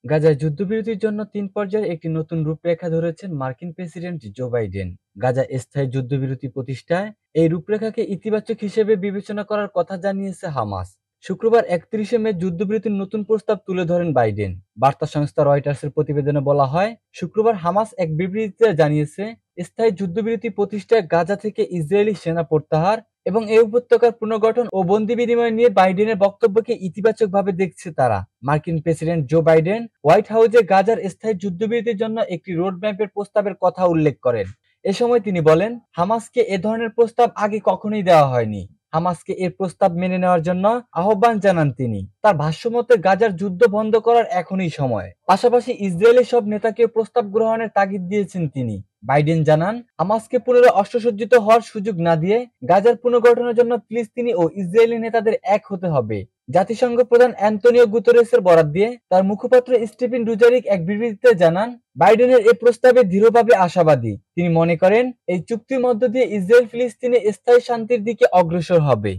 গাজায় যুদ্ধবিরতির জন্য ৩ পর্যায়ের একটি নতুন রূপরেখা ধরেছেন মার্কিন প্রেসিডেন্ট জো বাইডেন। গাজায় স্থায়ী যুদ্ধবিরতি প্রতিষ্ঠায় এই রূপরেখাকে ইতিবাচক হিসেবে বিবেচনা করার কথা জানিয়েছে হামাস। শুক্রবার ৩১ মে যুদ্ধবিরতির নতুন প্রস্তাব তুলে ধরেন বাইডেন। বার্তা সংস্থা রয়টার্সের প্রতিবেদনে বলা হয়, শুক্রবার হামাস এক বিবৃতিতে জানিয়েছে, স্থায়ী যুদ্ধবিরতি প্রতিষ্ঠায় গাজা থেকে ইসরায়েলি সেনা প্রত্যাহার এবং এই উপত্যকার পুনর্গঠন ও বন্দি বিনিময় নিয়ে বাইডেনের বক্তব্যকে ইতিবাচকভাবে দেখছে তারা। মার্কিন প্রেসিডেন্ট জো বাইডেন হোয়াইট হাউসে গাজার স্থায়ী যুদ্ধবিরতির জন্য একটি রোডম্যাপের প্রস্তাবের কথা উল্লেখ করেন। এ সময় তিনি বলেন, হামাসকে এ ধরনের প্রস্তাব আগে কখনোই দেওয়া হয়নি। হামাসকে এর প্রস্তাব মেনে নেওয়ার জন্য আহ্বান জানান তিনি। তার ভাষ্যমতে গাজার যুদ্ধ বন্ধ করার এখনই সময়। পাশাপাশি ইসরায়েলের সব নেতাকে প্রস্তাব গ্রহণের তাগিদ দিয়েছেন তিনি। বাইডেন জানান, হামাসকে পুনরায় অস্ত্রসজ্জিত হওয়ার সুযোগ না দিয়ে গাজার পুনর্গঠনের জন্য ফিলিস্তিনি ও ইসরায়েলি নেতাদের এক হতে হবে। জাতিসংঘ প্রধান অ্যান্তোনিও গুতেরেসের বরাত দিয়ে তার মুখপাত্র স্টিফেন ডুজারিক এক বিবৃতিতে জানান, বাইডেনের এই প্রস্তাবে দৃঢ়ভাবে আশাবাদী। তিনি মনে করেন, এই চুক্তির মধ্য দিয়ে ইসরায়েল ফিলিস্তিনে স্থায়ী শান্তির দিকে অগ্রসর হবে।